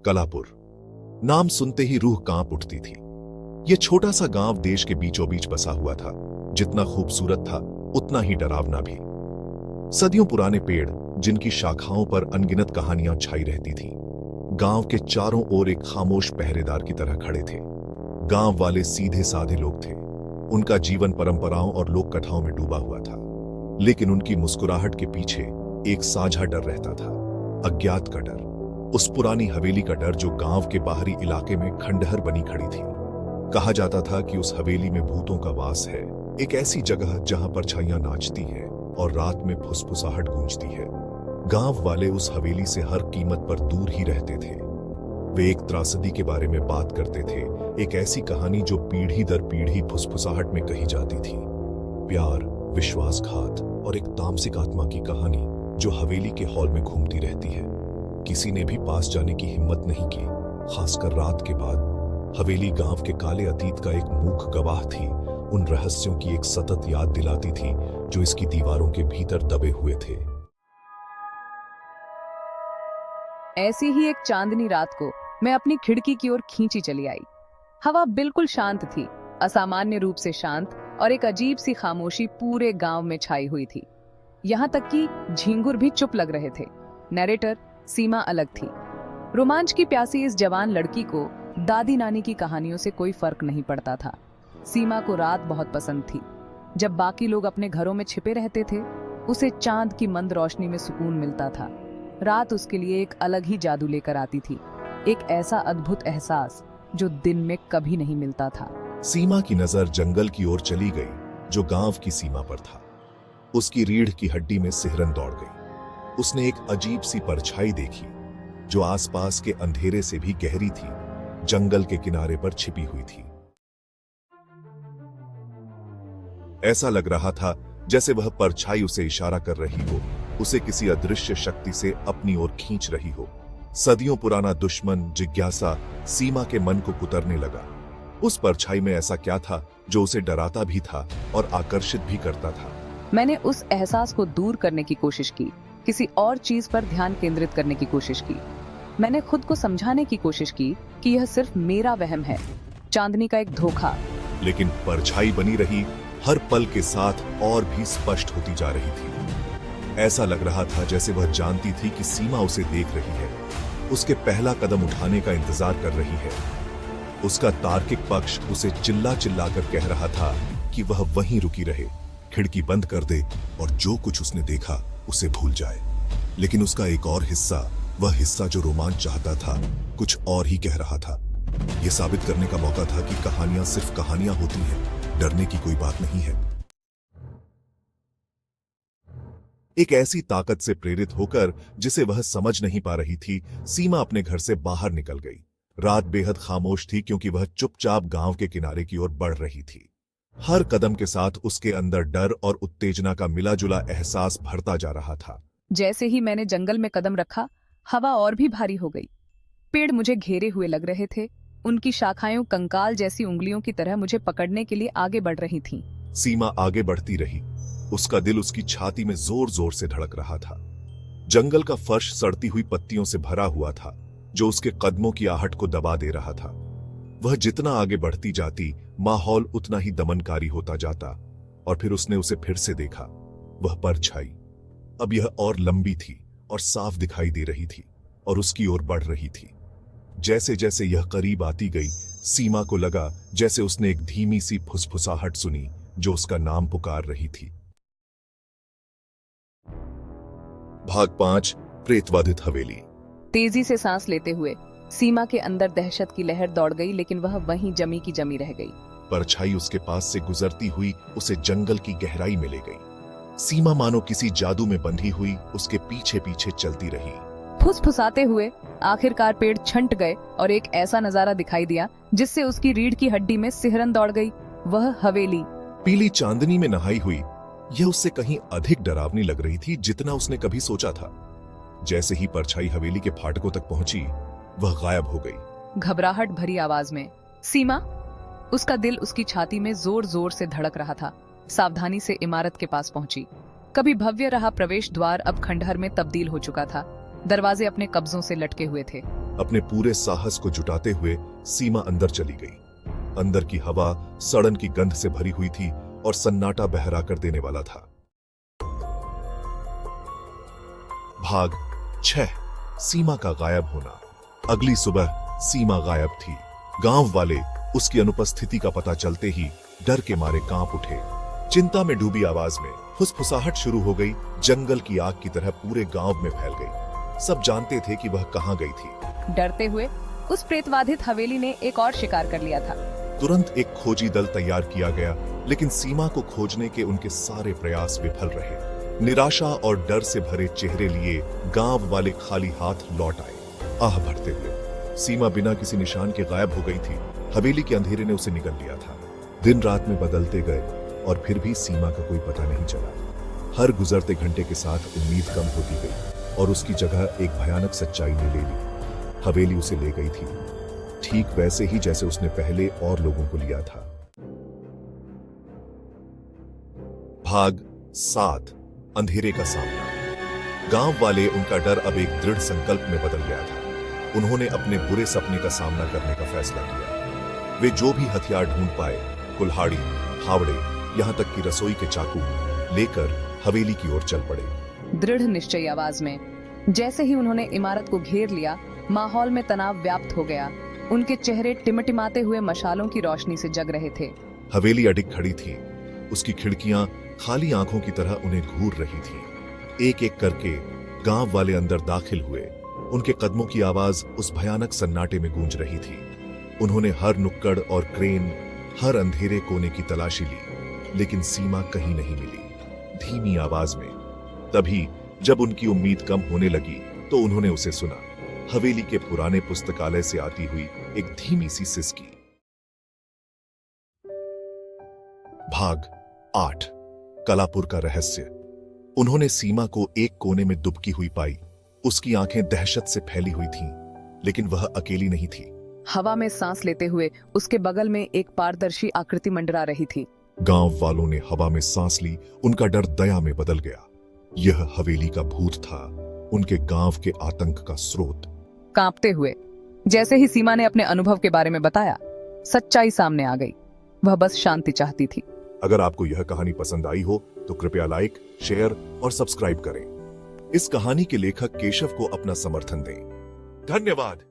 कलापुर। नाम सुनते ही रूह कांप उठती थी। यह छोटा सा गांव देश के बीचों बीच बसा हुआ था। जितना खूबसूरत था उतना ही डरावना भी। सदियों पुराने पेड़ जिनकी शाखाओं पर अनगिनत कहानियां छाई रहती थीं, गांव के चारों ओर एक खामोश पहरेदार की तरह खड़े थे। गांव वाले सीधे साधे लोग थे। उनका जीवन परंपराओं और लोक कथाओं में डूबा हुआ था, लेकिन उनकी मुस्कुराहट के पीछे एक साझा डर रहता था, अज्ञात का डर। उस पुरानी हवेली का डर जो गांव के बाहरी इलाके में खंडहर बनी खड़ी थी। कहा जाता था कि उस हवेली में भूतों का वास है, एक ऐसी जगह जहां परछाइयां नाचती हैं और रात में फुसफुसाहट गूंजती है। गांव वाले उस हवेली से हर कीमत पर दूर ही रहते थे। वे एक त्रासदी के बारे में बात करते थे, एक ऐसी कहानी जो पीढ़ी दर पीढ़ी फुसफुसाहट में कही जाती थी। प्यार, विश्वासघात और एक तामसिक आत्मा की कहानी जो हवेली के हॉल में घूमती रहती है। किसी ने भी पास जाने की हिम्मत नहीं की, खासकर रात के बाद। हवेली गांव के काले अतीत का एक मूक गवाह थी, उन रहस्यों की एक सतत याद दिलाती थी जो इसकी दीवारों के भीतर दबे हुए थे। ऐसी ही एक चांदनी रात को मैं अपनी खिड़की की ओर खींची चली आई। हवा बिल्कुल शांत थी, असामान्य रूप से शांत, और एक अजीब सी खामोशी पूरे गांव में छाई हुई थी। यहाँ तक कि झींगुर भी चुप लग रहे थे। नैरेटर सीमा अलग थी। रोमांच की प्यासी इस जवान लड़की को दादी नानी की कहानियों से कोई फर्क नहीं पड़ता था। सीमा को रात बहुत पसंद थी। जब बाकी लोग अपने घरों में छिपे रहते थे, उसे चांद की मंद रोशनी में सुकून मिलता था। रात उसके लिए एक अलग ही जादू लेकर आती थी, एक ऐसा अद्भुत एहसास जो दिन में कभी नहीं मिलता था। सीमा की नजर जंगल की ओर चली गई जो गांव की सीमा पर था। उसकी रीढ़ की हड्डी में सिहरन दौड़ गई। उसने एक अजीब सी परछाई देखी जो आसपास के अंधेरे से भी गहरी थी, जंगल के किनारे पर छिपी हुई थी। ऐसा लग रहा था जैसे वह परछाई उसे इशारा कर रही हो, उसे किसी अदृश्य शक्ति से अपनी ओर खींच रही हो। सदियों पुराना दुश्मन जिज्ञासा सीमा के मन को कुतरने लगा। उस परछाई में ऐसा क्या था जो उसे डराता भी था और आकर्षित भी करता था। मैंने उस एहसास को दूर करने की कोशिश की, किसी और चीज पर ध्यान केंद्रित करने की कोशिश की। मैंने खुद को समझाने की कोशिश की कि यह सिर्फ मेरा वहम है, चांदनी का एक धोखा। लेकिन परछाई बनी रही, हर पल के साथ और भी स्पष्ट होती जा रही थी। ऐसा लग रहा था जैसे वह जानती थी कि सीमा उसे देख रही है, उसके पहला कदम उठाने का इंतजार कर रही है। उसका तार्किक पक्ष उसे चिल्ला चिल्ला कर कह रहा था कि वह वहीं रुकी रहे, खिड़की बंद कर दे और जो कुछ उसने देखा उसे भूल जाए। लेकिन उसका एक और हिस्सा, वह हिस्सा जो रोमांच चाहता था, कुछ और ही कह रहा था। यह साबित करने का मौका था कि कहानियां सिर्फ कहानियां होती हैं, डरने की कोई बात नहीं है। एक ऐसी ताकत से प्रेरित होकर जिसे वह समझ नहीं पा रही थी, सीमा अपने घर से बाहर निकल गई। रात बेहद खामोश थी क्योंकि वह चुपचाप गांव के किनारे की ओर बढ़ रही थी। हर कदम के साथ उसके अंदर डर और उत्तेजना का मिला-जुला एहसास भरता जा रहा था। जैसे ही मैंने जंगल में कदम रखा, हवा और भी भारी हो गई। पेड़ मुझे घेरे हुए लग रहे थे, उनकी शाखाएं कंकाल जैसी उंगलियों की तरह मुझे पकड़ने के लिए आगे बढ़ रही थीं। सीमा आगे बढ़ती रही, उसका दिल उसकी छाती में जोर जोर से धड़क रहा था। जंगल का फर्श सड़ती हुई पत्तियों से भरा हुआ था जो उसके कदमों की आहट को दबा दे रहा था। वह जितना आगे बढ़ती जाती, माहौल उतना ही दमनकारी होता जाता। और फिर उसने उसे फिर से देखा, वह परछाई। अब यह और लंबी थी और साफ दिखाई दे रही थी और उसकी ओर बढ़ रही थी। जैसे जैसे यह करीब आती गई, सीमा को लगा जैसे उसने एक धीमी सी फुसफुसाहट सुनी जो उसका नाम पुकार रही थी। भाग 5, प्रेतवाधित हवेली। तेजी से सांस लेते हुए सीमा के अंदर दहशत की लहर दौड़ गई, लेकिन वह वहीं जमी की जमी रह गई। परछाई उसके पास से गुजरती हुई उसे जंगल की गहराई में ले गई। सीमा मानो किसी जादू में बंधी हुई उसके पीछे पीछे चलती रही। फुसफुसाते हुए आखिरकार पेड़ छंट गए और एक ऐसा नजारा दिखाई दिया जिससे उसकी रीढ़ की हड्डी में सिहरन दौड़ गई। वह हवेली पीली चांदनी में नहाई हुई, यह उससे कहीं अधिक डरावनी लग रही थी जितना उसने कभी सोचा था। जैसे ही परछाई हवेली के फाटकों तक पहुंची, वह गायब हो गई। घबराहट भरी आवाज में, सीमा। उसका दिल उसकी छाती में जोर जोर से धड़क रहा था। सावधानी से इमारत के पास पहुंची। कभी भव्य रहा प्रवेश द्वार अब खंडहर में तब्दील हो चुका था। दरवाजे अपने कब्जों से लटके हुए थे। अपने पूरे साहस को जुटाते हुए सीमा अंदर चली गई। अंदर की हवा सड़न की गंध से भरी हुई थी और सन्नाटा बहरा कर देने वाला था। भाग 6। सीमा का गायब होना। अगली सुबह सीमा गायब थी। गांव वाले उसकी अनुपस्थिति का पता चलते ही डर के मारे कांप उठे। चिंता में डूबी आवाज में फुसफुसाहट शुरू हो गई। जंगल की आग की तरह पूरे गांव में फैल गई। सब जानते थे कि वह कहां गई थी। डरते हुए उस प्रेतबाधित हवेली ने एक और शिकार कर लिया था। तुरंत एक खोजी दल तैयार किया गया, लेकिन सीमा को खोजने के उनके सारे प्रयास विफल रहे। निराशा और डर से भरे चेहरे लिए गांव वाले खाली हाथ लौट आए, आह भरते हुए। सीमा बिना किसी निशान के गायब हो गई थी। हवेली के अंधेरे ने उसे निगल लिया था। दिन रात में बदलते गए और फिर भी सीमा का कोई पता नहीं चला। हर गुजरते घंटे के साथ उम्मीद कम होती गई और उसकी जगह एक भयानक सच्चाई ने ले ली। हवेली उसे ले गई थी, ठीक वैसे ही जैसे उसने पहले और लोगों को लिया था। भाग 7। अंधेरे का सामना। गांव वाले उनका डर अब एक दृढ़ संकल्प में बदल गया था। उन्होंने अपने बुरे सपने का सामना करने का फैसला किया। वे जो भी हथियार ढूंढ पाए, कुल्हाड़ी, फावड़े, यहां तक कि रसोई के चाकू लेकर हवेली की ओर चल पड़े। दृढ़ निश्चयी आवाज में जैसे ही उन्होंने इमारत को घेर लिया, माहौल में तनाव व्याप्त हो गया। उनके चेहरे टिमटिमाते हुए मशालों की रोशनी से जग रहे थे। हवेली अडिग खड़ी थी। उसकी खिड़कियां खाली आंखों की तरह उन्हें घूर रही थी। एक एक करके गांव वाले अंदर दाखिल हुए। उनके कदमों की आवाज उस भयानक सन्नाटे में गूंज रही थी। उन्होंने हर नुक्कड़ और क्रेन, हर अंधेरे कोने की तलाशी ली, लेकिन सीमा कहीं नहीं मिली। धीमी आवाज में। तभी जब उनकी उम्मीद कम होने लगी तो उन्होंने उसे सुना। हवेली के पुराने पुस्तकालय से आती हुई एक धीमी सी सिसकी। भाग 8। कलापुर का रहस्य। उन्होंने सीमा को एक कोने में दुबकी हुई पाई। उसकी आंखें दहशत से फैली हुई थीं, लेकिन वह अकेली नहीं थी। हवा में सांस लेते हुए उसके बगल में एक पारदर्शी आकृति मंडरा रही थी। गांव वालों ने हवा में सांस ली। उनका डर दया में बदल गया। यह हवेली का भूत था, उनके गांव के आतंक का स्रोत। कांपते हुए जैसे ही सीमा ने अपने अनुभव के बारे में बताया, सच्चाई सामने आ गई। वह बस शांति चाहती थी। अगर आपको यह कहानी पसंद आई हो तो कृपया लाइक, शेयर और सब्सक्राइब करें। इस कहानी के लेखक केशव को अपना समर्थन दें। धन्यवाद।